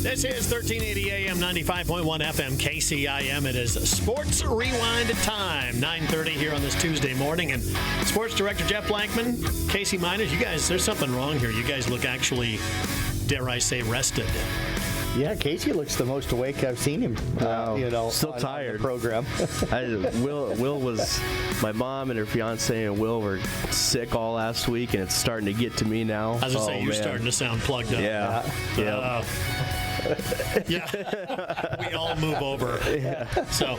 This is 1380 AM, 95.1 FM, KCIM. It is Sports Rewind time, 9:30 here on this Tuesday morning. And Sports Director Jeff Blankman, Casey Miners, you guys, there's something wrong here. You guys look actually, dare I say, rested. Yeah, Casey looks the most awake I've seen him. Still tired. On the program. Will was, my mom and her fiance and Will were sick all last week, and it's starting to get to me now. I was going to say, you're starting to sound plugged up. Yeah. Yeah, we all move over. Yeah. So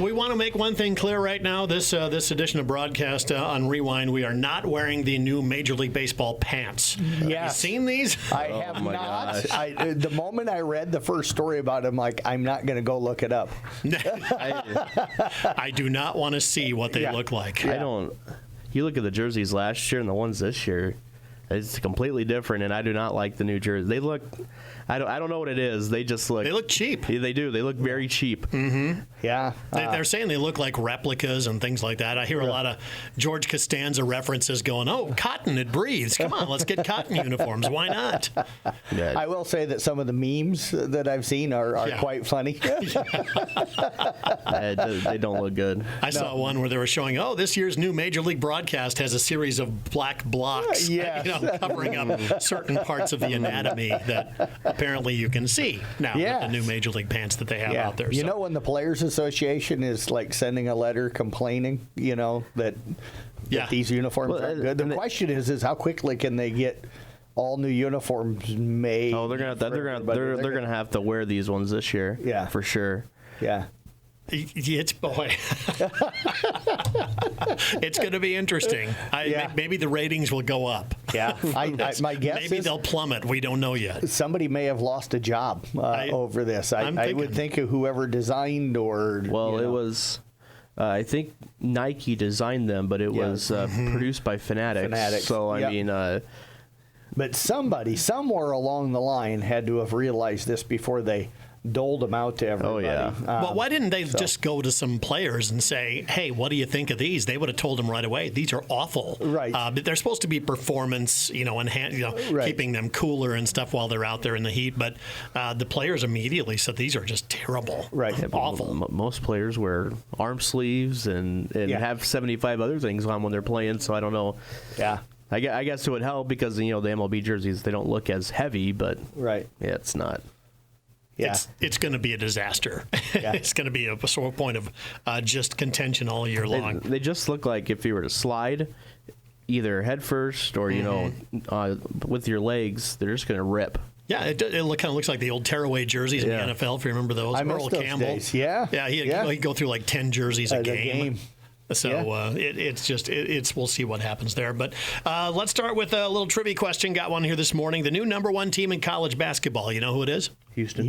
we want to make one thing clear right now. This edition of broadcast on Rewind, we are not wearing the new Major League Baseball pants. Yes. Have you seen these? I have not. The moment I read the first story about them, I'm not going to go look it up. I do not want to see what they look like. I don't. You look at the jerseys last year and the ones this year. It's completely different, and I do not like the new jerseys. They look, I don't know what it is. They just look. They look cheap. They do. They look very cheap. Mm-hmm. Yeah. They're saying they look like replicas and things like that. I hear a lot of George Costanza references going, "Oh, cotton, it breathes. Come on, let's get cotton uniforms. Why not?" Yeah. I will say that some of the memes that I've seen are quite funny. They don't look good. I saw one where they were showing, this year's new Major League broadcast has a series of black blocks, covering up certain parts of the anatomy that apparently you can see now with the new Major League pants that they have out there. You know, when the Players Association is like sending a letter complaining, that these uniforms aren't good. The question is how quickly can they get all new uniforms made? Oh, they're gonna have to wear these ones this year. Yeah, for sure. Yeah. It's it's going to be interesting. Maybe the ratings will go up. Yeah, my guess maybe they'll plummet. We don't know yet. Somebody may have lost a job over this. I would think of whoever designed or. Well, it was. I think Nike designed them, but it was produced by Fanatics. So I mean. But somebody somewhere along the line had to have realized this before they doled them out to everybody. Oh, yeah. Well, why didn't they just go to some players and say, hey, what do you think of these? They would have told them right away, these are awful. Right. But they're supposed to be performance, keeping them cooler and stuff while they're out there in the heat. But the players immediately said these are just terrible. Right. Awful. Most players wear arm sleeves and have 75 other things on when they're playing, so I don't know. Yeah. I guess it would help because, the MLB jerseys, they don't look as heavy, but it's not. Yeah. It's going to be a disaster. Yeah. It's going to be a sore point of just contention all year long. They just look like if you were to slide either head first or, with your legs, they're just going to rip. Yeah, it kind of looks like the old tearaway jerseys in the NFL, if you remember those. I miss those Campbell. days. Yeah. Yeah, he'd go through like 10 jerseys a game. So it's we'll see what happens there. But let's start with a little trivia question. Got one here this morning. The new number one team in college basketball. You know who it is? Houston.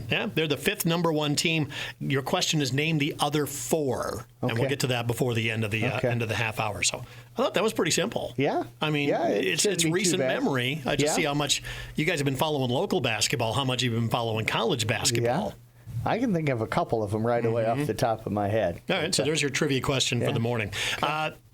Yeah. They're the fifth number one team. Your question is name the other four, and we'll get to that before the end of the end of the half hour. So I thought that was pretty simple. Yeah. I mean, it's recent memory. I just see how much you guys have been following local basketball, how much you've been following college basketball. Yeah. I can think of a couple of them right away off the top of my head. All right, so there's your trivia question for the morning.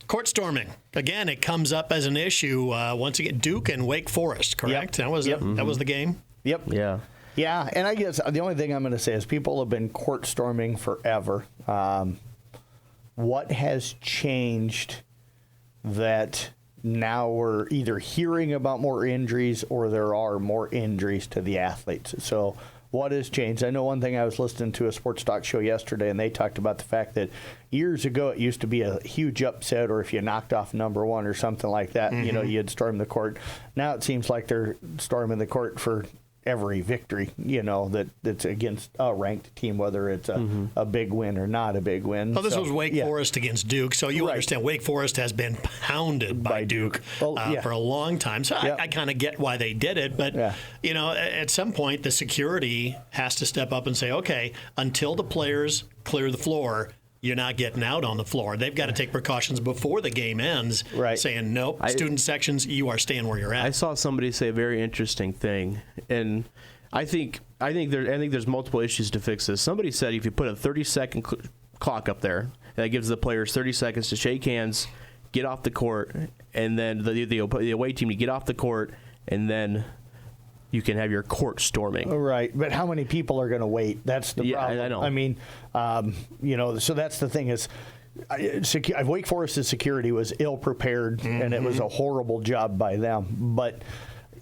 Court storming. Again, it comes up as an issue once again. Duke and Wake Forest, correct? Yep. That was the game? Yep. Yeah. Yeah, and I guess the only thing I'm going to say is people have been court storming forever. What has changed that now we're either hearing about more injuries or there are more injuries to the athletes? So what has changed? I know one thing, I was listening to a sports talk show yesterday, and they talked about the fact that years ago it used to be a huge upset, or if you knocked off number one or something like that, you'd storm the court. Now it seems like they're storming the court for every victory, that's against a ranked team, whether it's a big win or not a big win. Well, this was Wake Forest against Duke, so you understand Wake Forest has been pounded by Duke for a long time. So I kind of get why they did it, but at some point the security has to step up and say, okay, until the players clear the floor, you're not getting out on the floor. They've got to take precautions before the game ends, saying, nope, student sections, you are staying where you're at. I saw somebody say a very interesting thing, and I think there's multiple issues to fix this. Somebody said if you put a 30-second clock up there, that gives the players 30 seconds to shake hands, get off the court, and then the away team to get off the court, and then you can have your court storming. Right, but how many people are going to wait? That's the problem. I know. I mean, so that's the thing is, Wake Forest's security was ill-prepared, and it was a horrible job by them. But,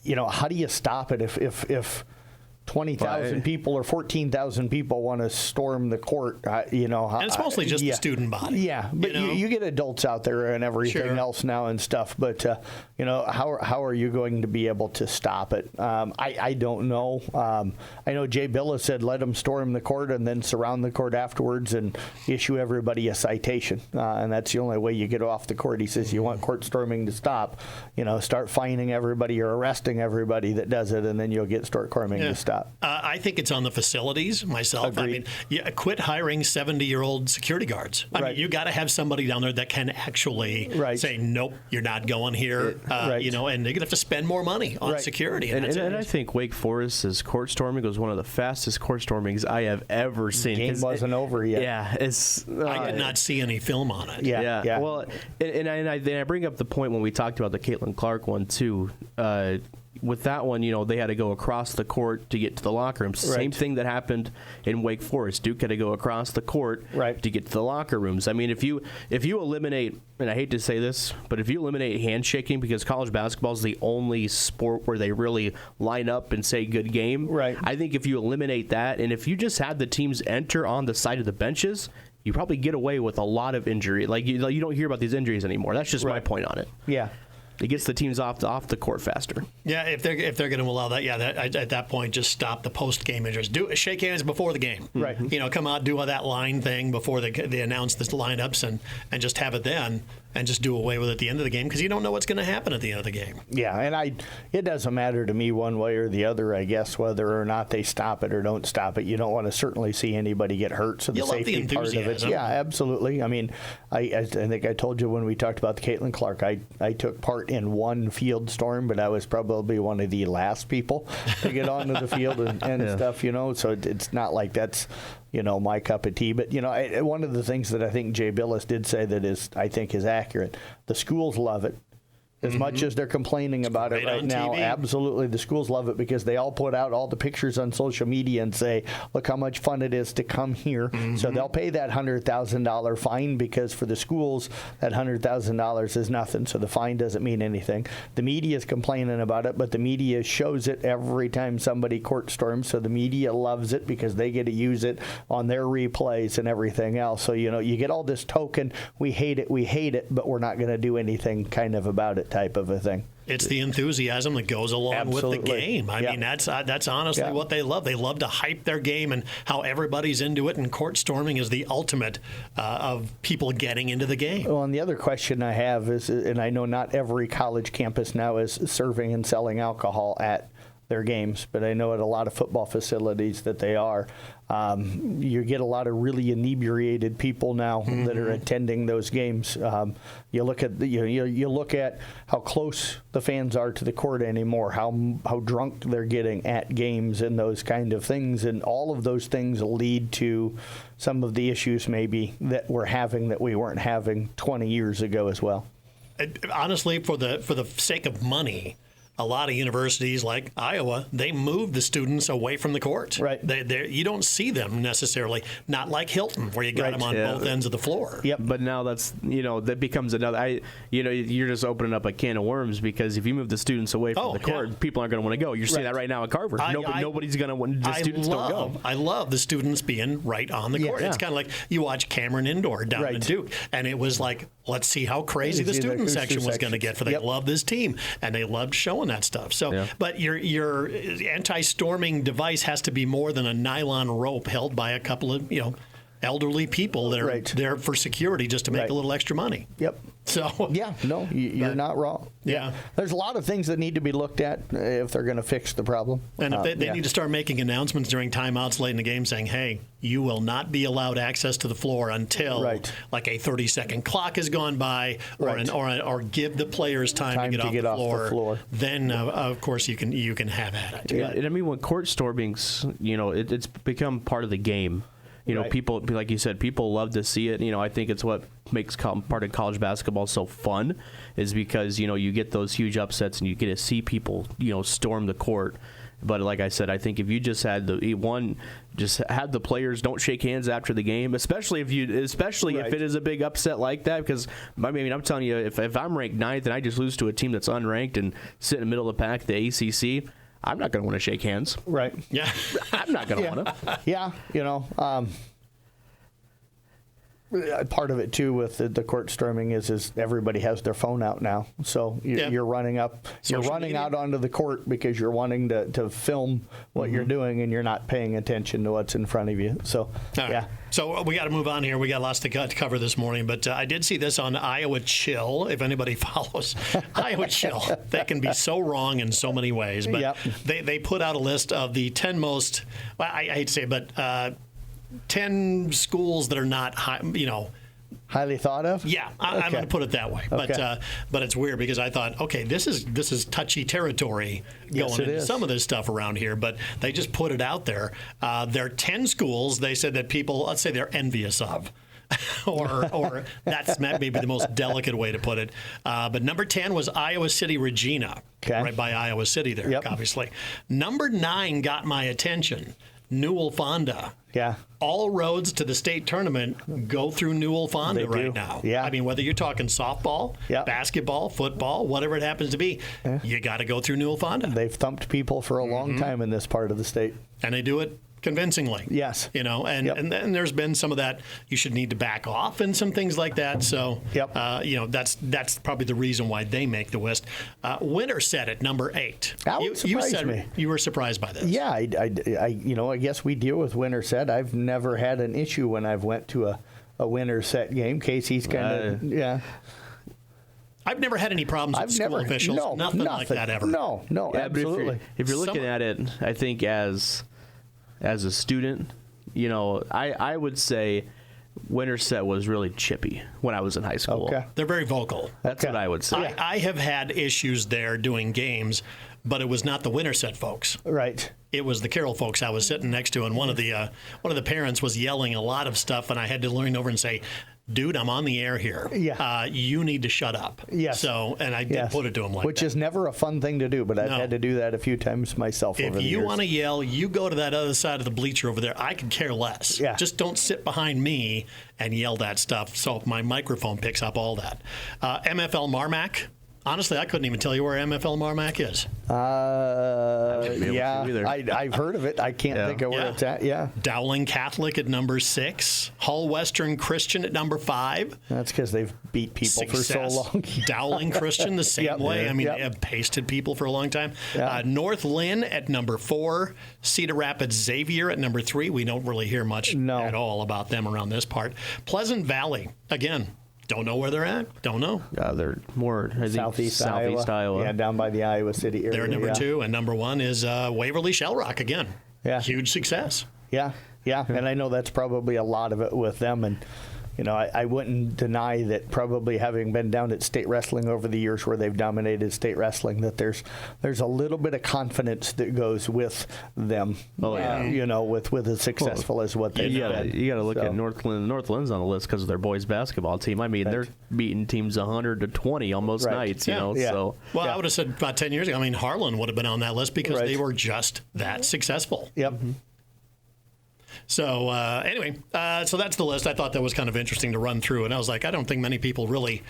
how do you stop it if 20,000 people or 14,000 people want to storm the court? And it's mostly just the student body. Yeah, but you get adults out there and everything else now and stuff. But how are you going to be able to stop it? I don't know. I know Jay Billis said let them storm the court and then surround the court afterwards and issue everybody a citation, and that's the only way you get off the court. He says you want court storming to stop, start fining everybody or arresting everybody that does it, and then you'll get court storming to stop. I think it's on the facilities myself. Agreed. I mean, quit hiring 70-year-old security guards. I mean, you got to have somebody down there that can actually say, nope, you're not going here. And they're going to have to spend more money on security. And I think Wake Forest's court storming was one of the fastest court stormings I have ever seen. The game wasn't over yet. Yeah, I did not see any film on it. Yeah. Well, and I bring up the point when we talked about the Caitlin Clark one too. With that one, they had to go across the court to get to the locker room. Same thing that happened in Wake Forest. Duke had to go across the court to get to the locker rooms. I mean, if you eliminate, and I hate to say this, but if you eliminate handshaking, because college basketball is the only sport where they really line up and say good game, I think if you eliminate that, and if you just had the teams enter on the side of the benches, you probably get away with a lot of injury. Like you don't hear about these injuries anymore. That's just my point on it. Yeah. It gets the teams off the court faster. Yeah, if they're going to allow that, at that point, just stop the post-game injuries. Shake hands before the game. Right. Come out, do that line thing before they announce the lineups, and just have it then, and just do away with it at the end of the game because you don't know what's going to happen at the end of the game. Yeah, and it doesn't matter to me one way or the other, I guess, whether or not they stop it or don't stop it. You don't want to certainly see anybody get hurt, so the safety part of it. Yeah, absolutely. I mean, I think I told you when we talked about the Caitlin Clark, I took part in one field storm, but I was probably one of the last people to get onto the field and stuff, so it's not like that's my cup of tea. But one of the things that I think Jay Billis did say that I think is accurate, the schools love it. As much as they're complaining about it right now, absolutely, the schools love it because they all put out all the pictures on social media and say, look how much fun it is to come here. So they'll pay that $100,000 fine because for the schools, that $100,000 is nothing. So the fine doesn't mean anything. The media is complaining about it, but the media shows it every time somebody court storms. So the media loves it because they get to use it on their replays and everything else. So, you get all this token, we hate it, but we're not going to do anything kind of about it type of a thing. It's the enthusiasm that goes along with the game. I mean, that's honestly what they love. They love to hype their game and how everybody's into it, and court storming is the ultimate of people getting into the game. Well, and the other question I have is, and I know not every college campus now is serving and selling alcohol at their games, but I know at a lot of football facilities that they are. You get a lot of really inebriated people now that are attending those games. You look at you look at how close the fans are to the court anymore, how drunk they're getting at games and those kind of things, and all of those things lead to some of the issues maybe that we're having that we weren't having 20 years ago as well. Honestly, for the sake of money, a lot of universities like Iowa, they move the students away from the court. Right. You don't see them necessarily, not like Hilton, where you got them on both ends of the floor. Yep. But now that becomes another, you're just opening up a can of worms because if you move the students away from the court, people aren't going to want to go. You're seeing that right now at Carver. Nobody's going to want the students don't go. I love the students being right on the court. It's kind of like you watch Cameron Indoor down at Duke, and it was like, let's see how crazy the student section was going to get. For they love this team, and they loved showing that stuff. So, but your anti-storming device has to be more than a nylon rope held by a couple of elderly people that are there for security just to make a little extra money. Yep. So you're not wrong. Yeah. There's a lot of things that need to be looked at if they're going to fix the problem. And if they need to start making announcements during timeouts late in the game saying, hey, you will not be allowed access to the floor until like a 30-second clock has gone by or give the players time to get off the floor. Then, of course, you can have at it. Yeah. And I mean, when court storming's, it's become part of the game. People, like you said, people love to see it. I think it's what makes part of college basketball so fun is because, you get those huge upsets and you get to see people, storm the court. But like I said, I think if you just had just have the players don't shake hands after the game, especially if it is a big upset like that. Because I mean, I'm telling you, if I'm ranked 9th and I just lose to a team that's unranked and sit in the middle of the pack, the ACC, I'm not going to want to shake hands. Right. Yeah. I'm not going to want to. Yeah. Part of it too with the court storming is everybody has their phone out now, so you're running out onto the court because you're wanting to film what you're doing and you're not paying attention to what's in front of you. So So we got to move on here. We got lots to cover this morning, but I did see this on Iowa Chill. If anybody follows Iowa Chill, they can be so wrong in so many ways. But they put out a list of the 10 most. Well, I hate to say it, but 10 schools that are not highly thought of. Yeah, I'm going to put it that way. Okay. But it's weird because I thought, okay, this is touchy territory going into some of this stuff around here. But they just put it out there. There are 10 schools they said that people, let's say, they're envious of. or that's maybe the most delicate way to put it. But number 10 was Iowa City, Regina, right by Iowa City there, obviously. Number 9 got my attention. Newell Fonda. Yeah. All roads to the state tournament go through Newell Fonda right now. Yeah. I mean, whether you're talking softball, basketball, football, whatever it happens to be, you got to go through Newell Fonda. They've thumped people for a long time in this part of the state. And they do it convincingly. Yes. And then there's been some of that you should need to back off and some things like that. So, that's probably the reason why they make the list. Winterset at number 8. That would surprise me. You were surprised by this. Yeah, I guess we deal with Winterset. I've never had an issue when I've went to a Winterset game. Casey's kind of, I've never had any problems with school officials. Nothing like that ever. No, absolutely. If you're looking at it, I think as a student, I would say Winterset was really chippy when I was in high school. Okay. They're very vocal. That's what I would say. I have had issues there doing games, but it was not the Winterset folks. Right. It was the Carroll folks I was sitting next to, and one of the parents was yelling a lot of stuff, and I had to lean over and say, dude, I'm on the air here. Yeah. You need to shut up. Yes. So, and I did put it to him like Which that. is never a fun thing to do, but I've had to do that a few times myself over the years. If you want to yell, you go to that other side of the bleacher over there. I could care less. Yeah. Just don't sit behind me and yell that stuff so my microphone picks up all that. MFL Marmac. Honestly, I couldn't even tell you where MFL Marmac is. I've heard of it. I can't think of where it's at. Yeah. Dowling Catholic at number 6. Hull Western Christian at number 5. That's because they've beat people for so long. Dowling Christian the same way. I mean, they have pasted people for a long time. North Lynn at number 4. Cedar Rapids Xavier at number 3. We don't really hear much at all about them around this part. Pleasant Valley, again. Don't know where they're at. Don't know. They're more, I think, Southeast Iowa. Yeah, down by the Iowa City area. They're number 2, and number 1 is Waverly Shell Rock again. Yeah. Huge success. Yeah. And I know that's probably a lot of it with them. And, I wouldn't deny that probably having been down at state wrestling over the years where they've dominated state wrestling, that there's a little bit of confidence that goes with them. Oh, yeah. With as successful as what they've been. You got to look at Northland. Northland's on the list because of their boys basketball team. I mean, they're beating teams 100-20 almost nights, So. Well, I would have said about 10 years ago, I mean, Harlan would have been on that list because they were just that successful. Yep. Mm-hmm. So anyway, so that's the list. I thought that was kind of interesting to run through, and I was like, I don't think many people really,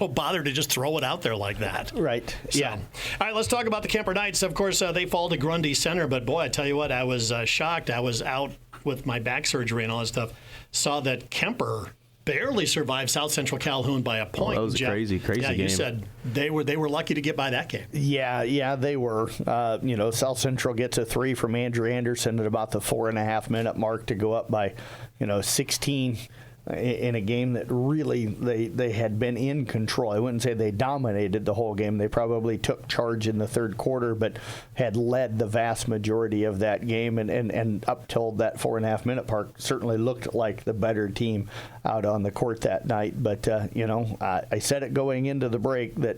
bother to just throw it out there like that. Right. So, all right, let's talk about the Kemper Knights. Of course, they fall to Grundy Center, but boy, I tell you what, I was shocked. I was out with my back surgery and all that stuff. Saw that Kemper barely survived South Central Calhoun by a point. That was a crazy game. Yeah, you said they were lucky to get by that game. Yeah, they were. South Central gets a 3 from Andrew Anderson at about the 4.5-minute mark to go up by, 16 in a game that really they had been in control. I wouldn't say they dominated the whole game. They probably took charge in the third quarter, but had led the vast majority of that game, and up till that 4.5-minute mark certainly looked like the better team out on the court that night. But I said it going into the break that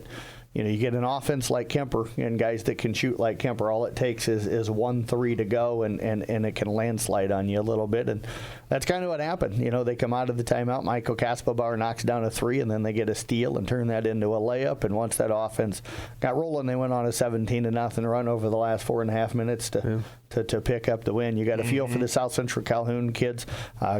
you get an offense like Kemper and guys that can shoot like Kemper. All it takes is 1 3 to go, and it can landslide on you a little bit. And that's kind of what happened. They come out of the timeout. Michael Kaspabauer knocks down a 3, and then they get a steal and turn that into a layup. And once that offense got rolling, they went on a 17-0 run over the last 4.5 minutes to pick up the win. You got a feel for the South Central Calhoun kids.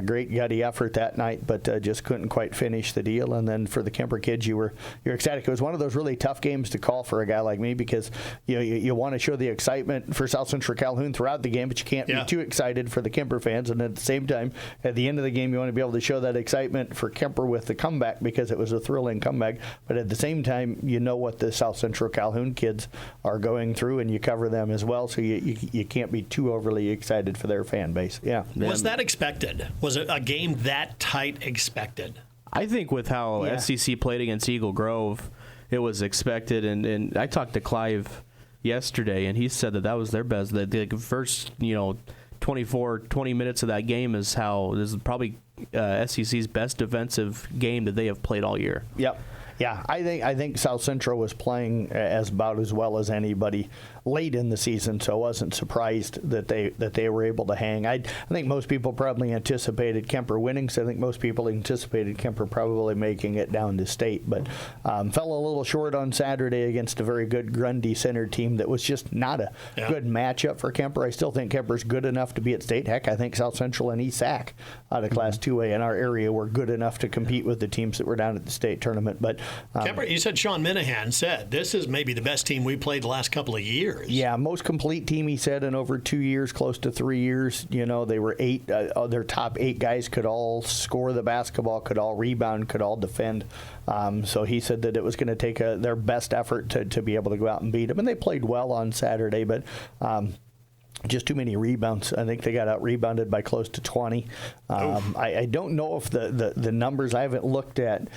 Great gutty effort that night, but just couldn't quite finish the deal. And then for the Kemper kids, you're ecstatic. It was one of those really tough games to call for a guy like me because you want to show the excitement for South Central Calhoun throughout the game, but you can't be too excited for the Kemper fans. And at the same time, at the end of the game, you want to be able to show that excitement for Kemper with the comeback because it was a thrilling comeback. But at the same time, you know what the South Central Calhoun kids are going through, and you cover them as well, so you can't be too overly excited for their fan base. Yeah. Was that expected? Was it a game that tight expected? I think with how SCC played against Eagle Grove, it was expected. And I talked to Clive yesterday, and he said that was their best. The first, 20 minutes of that game is probably SCC's best defensive game that they have played all year. Yep. Yeah, I think South Central was playing about as well as anybody late in the season, so I wasn't surprised that they were able to hang. I think most people probably anticipated Kemper winning, so I think most people anticipated Kemper probably making it down to state, but fell a little short on Saturday against a very good Grundy Center team that was just not a good matchup for Kemper. I still think Kemper's good enough to be at state. Heck, I think South Central and ESAC out of Class 2A in our area were good enough to compete with the teams that were down at the state tournament. But Kemper, you said Sean Minahan said this is maybe the best team we played the last couple of years. Yeah, most complete team, he said, in over 2 years, close to 3 years. They were 8. Their top 8 guys could all score the basketball, could all rebound, could all defend. So he said that it was going to take their best effort to be able to go out and beat them. And they played well on Saturday, but just too many rebounds. I think they got out-rebounded by close to 20. I don't know if the numbers, I haven't looked at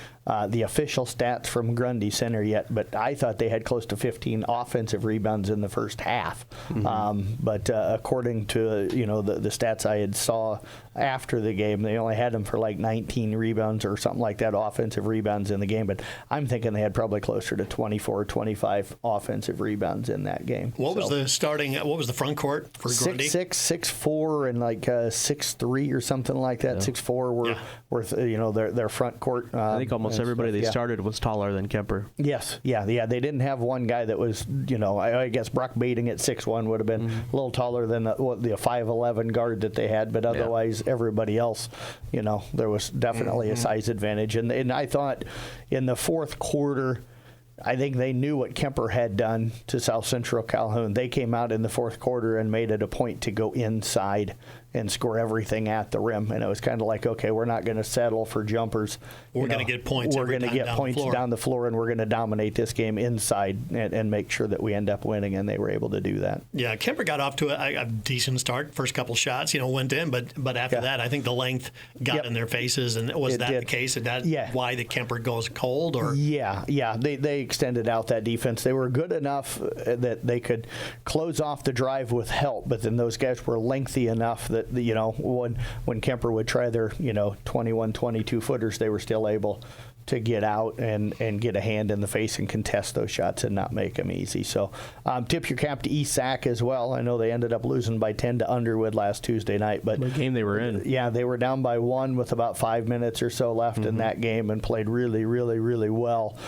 the official stats from Grundy Center yet, but I thought they had close to 15 offensive rebounds in the first half. But according to the stats I had saw after the game, they only had them for like 19 rebounds or something like that, offensive rebounds in the game. But I'm thinking they had probably closer to 24 or 25 offensive rebounds in that game. What was the front court for Grundy? 6'6", 6'4", and like 6'3" or something like that. 6'4" were their front court. I think almost everybody they started was taller than Kemper. Yes, yeah. They didn't have one guy that was, I guess Brock Bating at 6'1" would have been a little taller than the 5'11" guard that they had, but otherwise everybody else, there was definitely a size advantage. And I thought in the fourth quarter, I think they knew what Kemper had done to South Central Calhoun. They came out in the fourth quarter and made it a point to go inside and score everything at the rim. And it was kind of like, okay, we're not going to settle for jumpers. We're going to get points. We're going to get points down the floor, and we're going to dominate this game inside and make sure that we end up winning. And they were able to do that. Yeah, Kemper got off to a decent start. First couple shots, went in, but after that, I think the length got in their faces. And was that the case? Is that why the Kemper goes cold? Or Yeah. They extended out that defense. They were good enough that they could close off the drive with help, but then those guys were lengthy enough that when Kemper would try their 21, 22 footers, they were still able to get out and get a hand in the face and contest those shots and not make them easy. So tip your cap to ESAC as well. I know they ended up losing by 10 to Underwood last Tuesday night. But the game they were in. Yeah, they were down by 1 with about 5 minutes or so left in that game and played really, really, really well.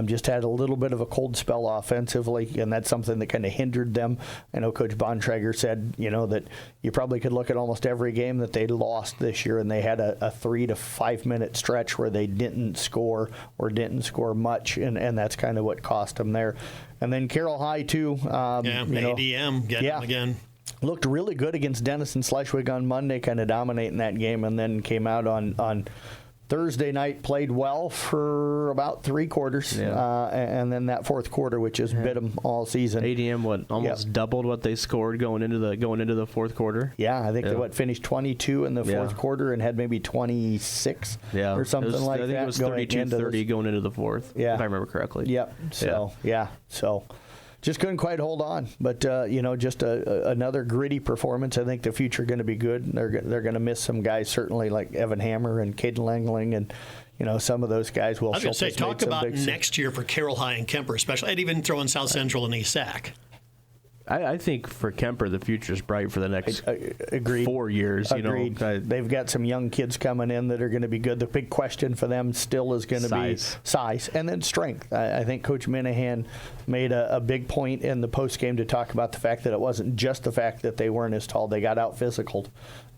Just had a little bit of a cold spell offensively, and that's something that kind of hindered them. I know Coach Bontrager said, that you probably could look at almost every game that they lost this year, and they had a 3 to 5 minute stretch where they didn't score or didn't score much, and that's kind of what cost them there. And then Carroll High, too. ADM, get them again. Looked really good against Denison Schleswig on Monday, kind of dominating that game, and then came out on Thursday night, played well for about 3 quarters, and then that fourth quarter, which has bit them all season. ADM almost doubled what they scored going into the fourth quarter. Yeah, I think they finished 22 in the fourth quarter and had maybe 26 or something like that. I think it was 32-30 going into the fourth, if I remember correctly. Yep. So just couldn't quite hold on, but just another gritty performance. I think the future going to be good. They're going to miss some guys certainly like Evan Hammer and Caden Langling, and some of those guys will. I was going to say, talk about next year for Carroll High and Kemper, especially. I'd even throw in South Central and ESAC. I think for Kemper, the future is bright for the next agreed. 4 years. Agreed. They've got some young kids coming in that are going to be good. The big question for them still is going to be size and then strength. I think Coach Minahan made a big point in the post game to talk about the fact that it wasn't just the fact that they weren't as tall. They got out physicaled,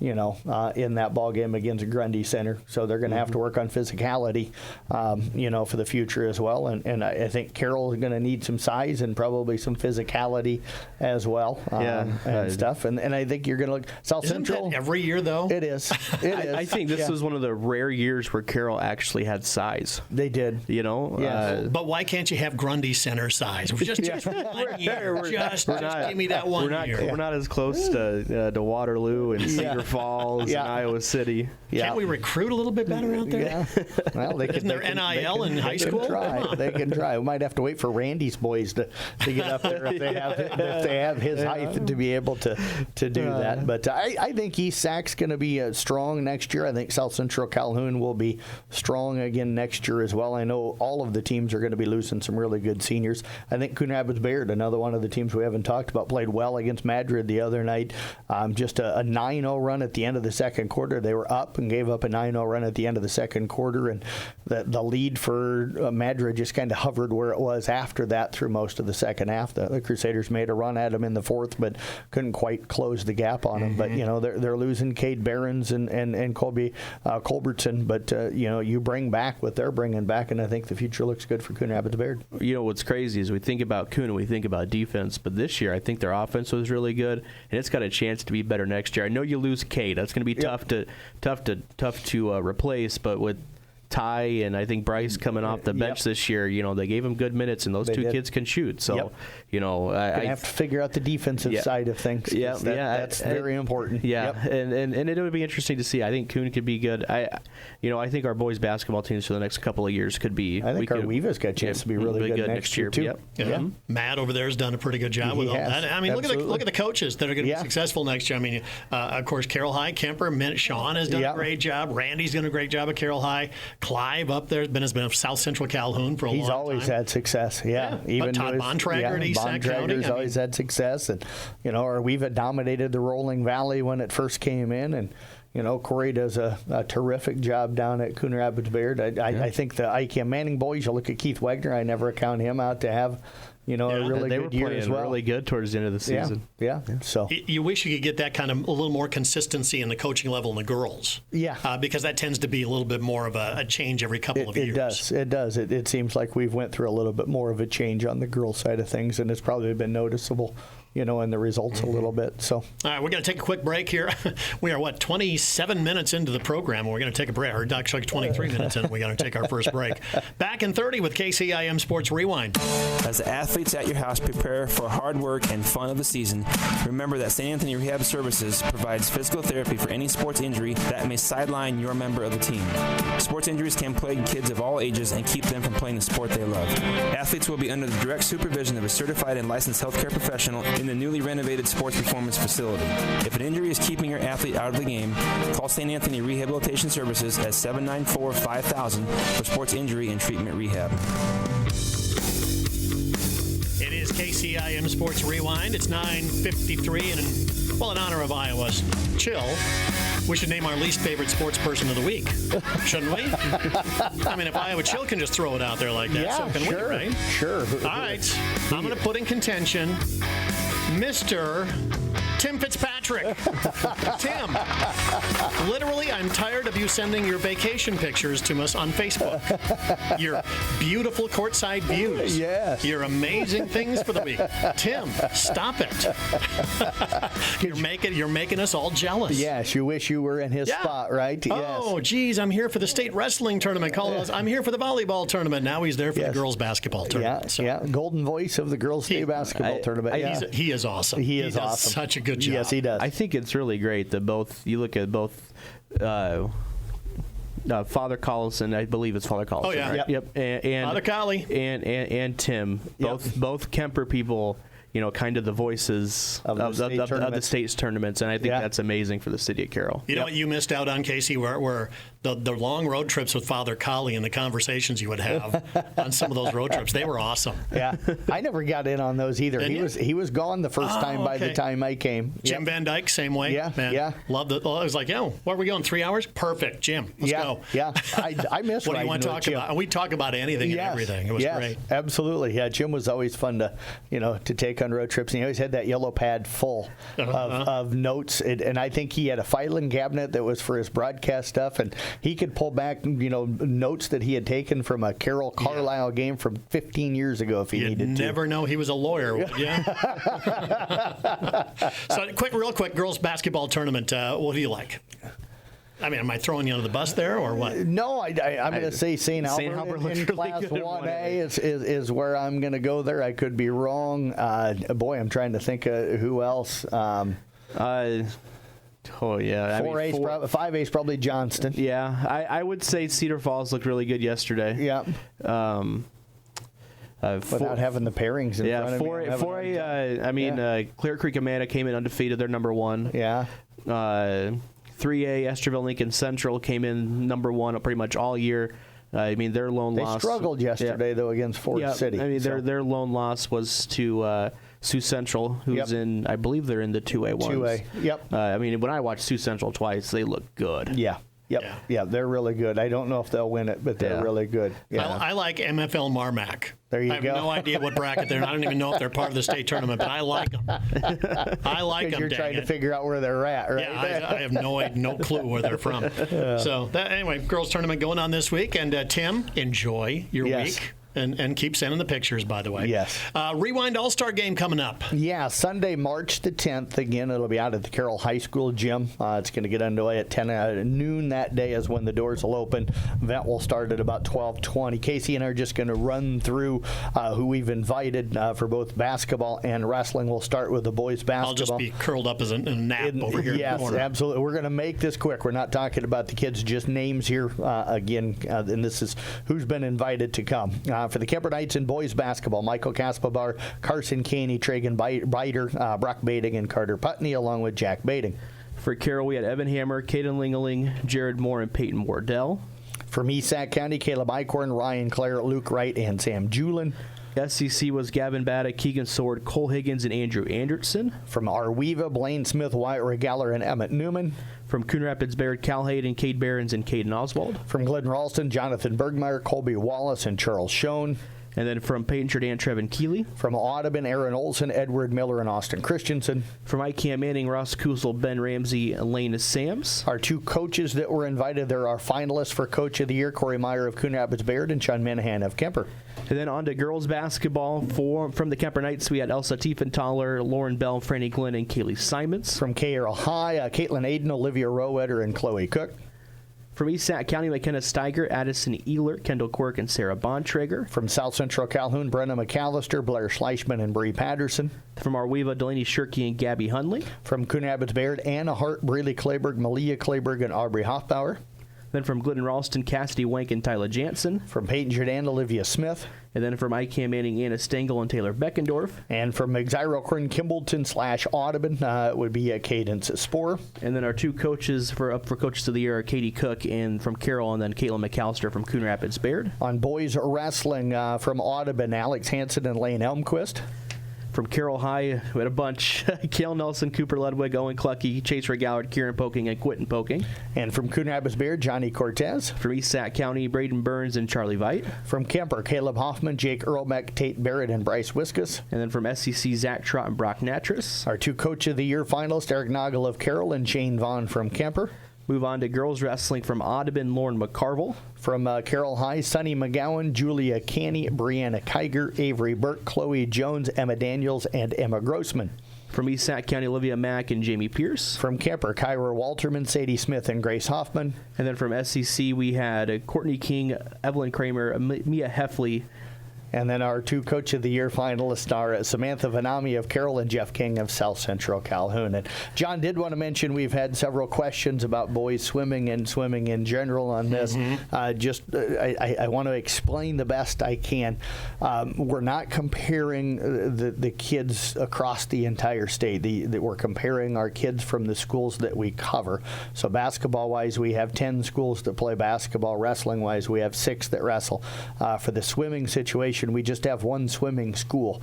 in that ball game against Grundy Center. So they're going to have to work on physicality, for the future as well. And I think Carroll is going to need some size and probably some physicality as well, and stuff. And I think you're going to look South Isn't Central that every year though. It is. I think this was one of the rare years where Carroll actually had size. They did. But why can't you have Grundy Center size? Just 1 year. Just give me that 1 year. We're not as close to Waterloo and Cedar Falls and Iowa City. Can't we recruit a little bit better out there? Yeah. Well, Isn't there NIL in high school? They can try. We might have to wait for Randy's boys to get up there if they have his height to be able to do that. But I think East Sac's going to be strong next year. I think South Central Calhoun will be strong again next year as well. I know all of the teams are going to be losing some really good seniors. I think Coon Rapids Bayard, another one of the teams we haven't talked about, played well against Madrid the other night. Just a 9-0 run at the end of the second quarter. They were up and gave up a 9-0 run at the end of the second quarter, and the lead for Madrid just kind of hovered where it was after that through most of the second half. The Crusaders made a run at them in the fourth, but couldn't quite close the gap on them. But they're losing Cade Behrens and Colby Culbertson. But you bring back what they're bringing back, and I think the future looks good for Coon Rapids Bayard. What's crazy is we think about Coon and we think about defense, but this year I think their offense was really good, and it's got a chance to be better next year. I know you lose Cade; that's going to be tough to replace, but with Ty and I think Bryce coming off the bench this year, they gave him good minutes, and those two kids can shoot. So, I have to figure out the defensive side of things. That's very important. And it would be interesting to see. I think Coon could be good. I think our boys basketball teams for the next couple of years could be. I think our Weaver's got a chance to be really good next year too. Matt over there has done a pretty good job with all that. I mean, look at the coaches that are going to be successful next year. I mean, of course, Carroll High, Kemper, Sean has done a great job. Randy's done a great job at Carroll High. Clive up there has been South Central Calhoun for a long time. He's always had success. Even Todd Bontrager at East Sac County. He's always had success, and We've dominated the Rolling Valley when it first came in, and Corey does a terrific job down at Coon Rapids Bayard. I think the ICAM Manning boys. You look at Keith Wegner. I never count him out to have a really good year as well. Really good towards the end of the season. So you wish you could get that kind of a little more consistency in the coaching level in the girls. Because that tends to be a little bit more of a change every couple of years. It does. It seems like we've went through a little bit more of a change on the girls' side of things, and it's probably been noticeable. In the results a little bit. So, all right, we're going to take a quick break here. We are 27 minutes into the program, and we're going to take a break. Or actually 23 minutes in, we're going to take our first break. Back in 30 with KCIM Sports Rewind. As the athletes at your house prepare for hard work and fun of the season, remember that St. Anthony Rehab Services provides physical therapy for any sports injury that may sideline your member of the team. Sports injuries can plague kids of all ages and keep them from playing the sport they love. Athletes will be under the direct supervision of a certified and licensed healthcare professional in the newly renovated sports performance facility. If an injury is keeping your athlete out of the game, call St. Anthony Rehabilitation Services at 794-5000 for sports injury and treatment rehab. It is KCIM Sports Rewind. It's 9:53, and in honor of Iowa's chill, we should name our least favorite sports person of the week, shouldn't we? I mean, if Iowa Chill can just throw it out there like that, so can we, right? Sure. All right. I'm going to put in contention Mr. Tim Fitzpatrick. Tim, literally, I'm tired of you sending your vacation pictures to us on Facebook. Your beautiful courtside views. Yes. Your amazing things for the week. Tim, stop it. You're making us all jealous. Yes, you wish you were in his spot, right? Oh, geez, I'm here for the state wrestling tournament. I'm here for the volleyball tournament. Now he's there for the girls basketball tournament. Golden voice of the girls state basketball tournament. He is awesome. He does awesome. Such a good job. Yes, he does. I think it's really great that you look at both Father Collison, I believe it's Father Collison. Oh yeah, right? Yep. And Father Collie and Tim, both Kemper people. kind of the voices of the state's tournaments, and I think that's amazing for the city of Carroll. You know what you missed out on, Casey, were the long road trips with Father Colley and the conversations you would have on some of those road trips. They were awesome. Yeah, I never got in on those either. He was gone the first time by the time I came. Jim Van Dyke, same way. Yeah, man. Loved it. I was like, where are we going? 3 hours? Perfect, Jim. Let's go. Yeah, I miss. What do you want to talk about? We talk about anything and everything. It was great. Absolutely. Yeah, Jim was always fun to take on road trips, and he always had that yellow pad full of notes. And I think he had a filing cabinet that was for his broadcast stuff, and he could pull back notes that he had taken from a Carroll Carlisle game from 15 years ago if he needed to. You'd never know he was a lawyer, would you? So, real quick, girls basketball tournament. What do you like? I mean, am I throwing you under the bus there, or what? No, I'm going to say St. Albert in Class 1A is where I'm going to go there. I could be wrong. Boy, I'm trying to think of who else. Oh, yeah. 5A is probably Johnston. Yeah, I would say Cedar Falls looked really good yesterday. Yeah. Without having the pairings in front of me. 4A, Clear Creek Amana came in undefeated. They're number one. Yeah. 3A, Esterville Lincoln Central came in number one pretty much all year. Their lone loss. They struggled yesterday, though, against Ford City. Their lone loss was to Sioux Central, who's in, I believe they're in the 2A ones. 2A, yep. When I watched Sioux Central twice, they look good. Yeah. Yep. Yeah, they're really good. I don't know if they'll win it, but they're really good. Yeah. I like MFL Marmac. There you go. I have go. no idea what bracket they're in. I don't even know if they're part of the state tournament, but I like them. I like them. You're trying to figure out where they're at, right? Yeah, I have no clue where they're from. So anyway, girls tournament going on this week, and Tim, enjoy your week. And keep sending the pictures, by the way. Yes. Rewind All-Star game coming up. Yeah, Sunday, March the 10th. Again, it'll be out at the Carroll High School gym. It's going to get underway at noon that day is when the doors will open. Event will start at about 12:20. Casey and I are just going to run through who we've invited for both basketball and wrestling. We'll start with the boys basketball. I'll just be curled up as a nap over here. Yes, in the corner. Absolutely. We're going to make this quick. We're not talking about the kids, just names here and this is who's been invited to come. For the Kemper Knights in boys basketball, Michael Caspabar, Carson Caney, Tragan Biter, Brock Bading, and Carter Putney, along with Jack Bading. For Carroll, we had Evan Hammer, Caden Lingeling, Jared Moore, and Peyton Wardell. From Esac County, Caleb Eichhorn, Ryan Clare, Luke Wright, and Sam Julin. SEC was Gavin Batta, Keegan Sword, Cole Higgins, and Andrew Anderson. From Arweva, Blaine Smith, Wyatt Regaller, and Emmett Newman. From Coon Rapids, Barrett Calhade, Cade Behrens, and Caden Oswald. From Glidden Ralston, Jonathan Bergmeyer, Colby Wallace, and Charles Schoen. And then from Peyton Jordan, Trevin Keeley. From Audubon, Aaron Olson, Edward Miller, and Austin Christensen. From ICAM Manning, Ross Kusel, Ben Ramsey, and Lane Sams. Our two coaches that were invited, there are finalists for Coach of the Year, Corey Meyer of Coon Rapids Bayard and Sean Minahan of Kemper. And then on to girls basketball. From the Kemper Knights, we had Elsa Tiefenthaler, Lauren Bell, Franny Glenn, and Kaylee Simons. From Carroll High, Caitlin Aiden, Olivia Rowetter, and Chloe Cook. From East Sac County, McKenna Steiger, Addison Ehlert, Kendall Quirk, and Sarah Bontrager. From South Central Calhoun, Brenna McAllister, Blair Schleichman, and Bree Patterson. From Arweva, Delaney Shirkey, and Gabby Hunley. From Coon Rapids Bayard, Anna Hart, Breeley Clayberg, Malia Clayberg, and Aubrey Hoffbauer. Then from Glidden Ralston, Cassidy Wank, and Tyler Jansen. From Peyton Jordan, Olivia Smith. And then from ICAM Manning, Anna Stengel, and Taylor Beckendorf. And from Exyrocorn Kimballton / Audubon, it would be Cadence Spore. And then our two coaches for Coaches of the Year are Katie Cook and from Carroll, and then Caitlin McAllister from Coon Rapids Bayard. On boys wrestling from Audubon, Alex Hansen and Lane Elmquist. From Carroll High, we had a bunch. Kale Nelson, Cooper Ludwig, Owen Clucky, Chase Regallard, Kieran Poking, and Quentin Poking. And from Coon Rapids Bayard, Johnny Cortez. From East Sac County, Braden Burns and Charlie Veit. From Kemper, Caleb Hoffman, Jake Earlbeck, Tate Barrett, and Bryce Wiskus. And then from SEC, Zach Trott and Brock Natras. Our two Coach of the Year finalists, Eric Nagel of Carroll and Shane Vaughn from Kemper. Move on to girls wrestling from Audubon, Lauren McCarville. From Carroll High, Sunny McGowan, Julia Canny, Brianna Kiger, Avery Burke, Chloe Jones, Emma Daniels, and Emma Grossman. From East Sac County, Olivia Mack and Jamie Pierce. From Kemper, Kyra Walterman, Sadie Smith, and Grace Hoffman. And then from SEC, we had Courtney King, Evelyn Kramer, Mia Heffley, And then our 2 Coach of the Year finalists are Samantha Vanami of Carroll and Jeff King of South Central Calhoun. And John did want to mention we've had several questions about boys swimming and swimming in general on this. I want to explain the best I can. We're not comparing the kids across the entire state. We're comparing our kids from the schools that we cover. So basketball-wise, we have 10 schools that play basketball. Wrestling-wise, we have 6 that wrestle. For the swimming situation, we just have 1 swimming school.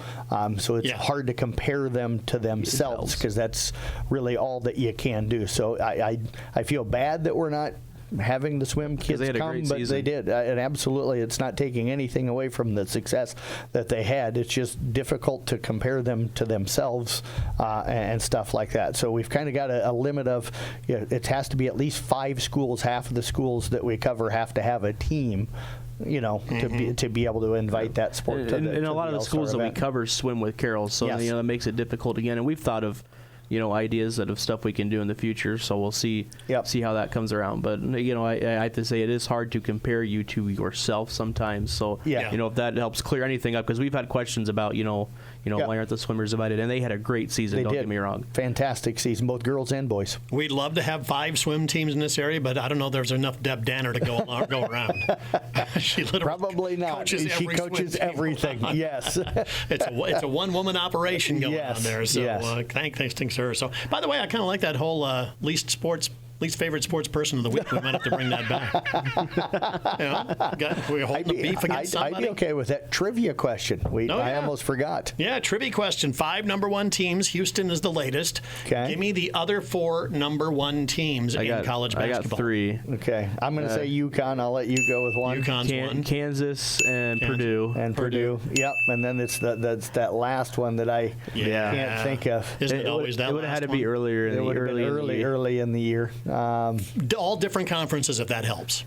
So it's hard to compare them to themselves because that's really all that you can do. So I feel bad that we're not having the swim kids come, but they did. And absolutely, it's not taking anything away from the success that they had. It's just difficult to compare them to themselves and stuff like that. So we've kind of got a limit of, it has to be at least 5 schools. Half of the schools that we cover have to have a team, to be able to invite that sport to the, and a lot of the schools event. that we cover swim with Carroll, so that makes it difficult again. And we've thought of ideas of stuff we can do in the future, so we'll see how that comes around. But I have to say it is hard to compare you to yourself sometimes. So if that helps clear anything up, because we've had questions about why aren't the swimmers invited, and they had a great season. Don't get me wrong, fantastic season, both girls and boys. We'd love to have 5 swim teams in this area, but I don't know if there's enough Deb Danner to go around. She literally probably not. She coaches everything. Yes, it's a 1-woman operation going on there. So thanks to her. So, by the way, I kind of like that whole least favorite sports person of the week. We might have to bring that back. We're holding the beef against somebody. I'd be okay with that. Trivia question. I almost forgot. Yeah, trivia question. 5 number 1 teams. Houston is the latest. Okay. Give me the other 4 number 1 teams in college basketball. I got 3. Okay. I'm going to say UConn. I'll let you go with 1. UConn's 1. Kansas and Purdue. And Purdue. Yep. And then it's that's that last one that I can't think of. Isn't it always that last one? It would have had to be earlier in the year. Early in the year. All different conferences, if that helps.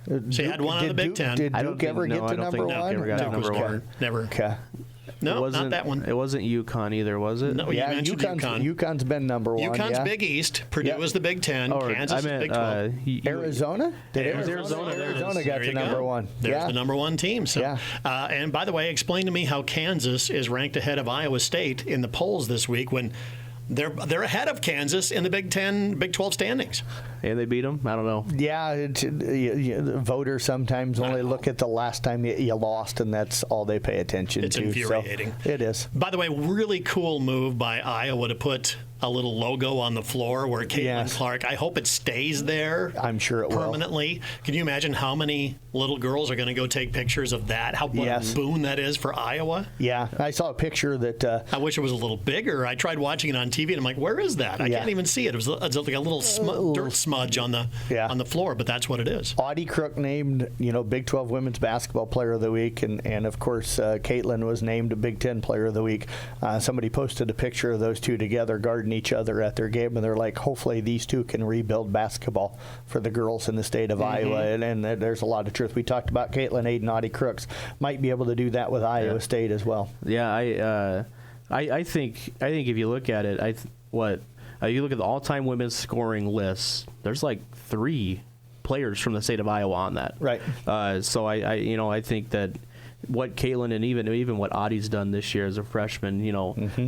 So you had one on the Big Ten. Did Duke ever get to number 1? Duke number 1. Never. Okay. No, not that one. It wasn't UConn either, was it? No, you mentioned UConn. UConn's been number 1. UConn's Big East. Purdue was the Big 10. Kansas is Big 12. Arizona? Arizona got to number 1. There's the number 1 team. So, and by the way, explain to me how Kansas is ranked ahead of Iowa State in the polls this week when they're ahead of Kansas in the Big 10, Big 12 standings. And they beat them? I don't know. Yeah, voters sometimes only look at the last time you lost, and that's all they pay attention to. It's infuriating. So it is. By the way, really cool move by Iowa to put a little logo on the floor where Caitlin Clark, I hope it stays there. I'm sure it permanently. Can you imagine how many little girls are going to go take pictures of that? What a boon that is for Iowa. Yeah, I saw a picture that... I wish it was a little bigger. I tried watching it on TV, and I'm like, where is that? I can't even see it. It was like a little dirt smudge on the floor, but that's what it is. Audie Crook named, Big 12 Women's Basketball Player of the Week, and of course, Caitlin was named a Big 10 Player of the Week. Somebody posted a picture of those two together guarding each other at their game, and they're like, hopefully these two can rebuild basketball for the girls in the state of Iowa, and there's a lot of truth. We talked about Caitlin Aiden, Audie Crooks might be able to do that with Iowa State as well. Yeah, I think if you look at it, you look at the all-time women's scoring lists, there's like 3 players from the state of Iowa on that. Right. So I think that what Caitlin and even what Audie's done this year as a freshman,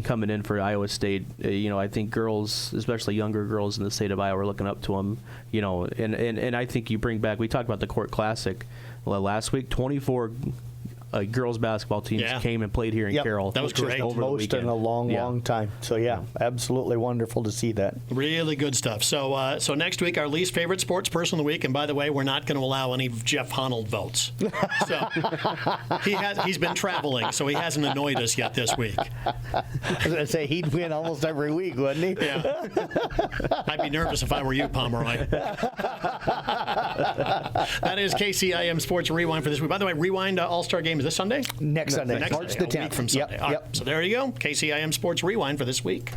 coming in for Iowa State, I think girls, especially younger girls in the state of Iowa, are looking up to them, and I think you bring back, we talked about the Court Classic last week, 24 girls basketball teams came and played here in Carroll. That was great. Most in a long time. So, absolutely wonderful to see that. Really good stuff. So next week, our least favorite sports person of the week. And by the way, we're not going to allow any Jeff Honnold votes. So he's been traveling, so he hasn't annoyed us yet this week. I was going to say, he'd win almost every week, wouldn't he? Yeah. I'd be nervous if I were you, Pomeroy. That is KCIM Sports Rewind for this week. By the way, Rewind All-Star Game is this Sunday? Next Sunday, March the 10th. From Sunday. Yep. All right. So there you go. KCIM Sports Rewind for this week.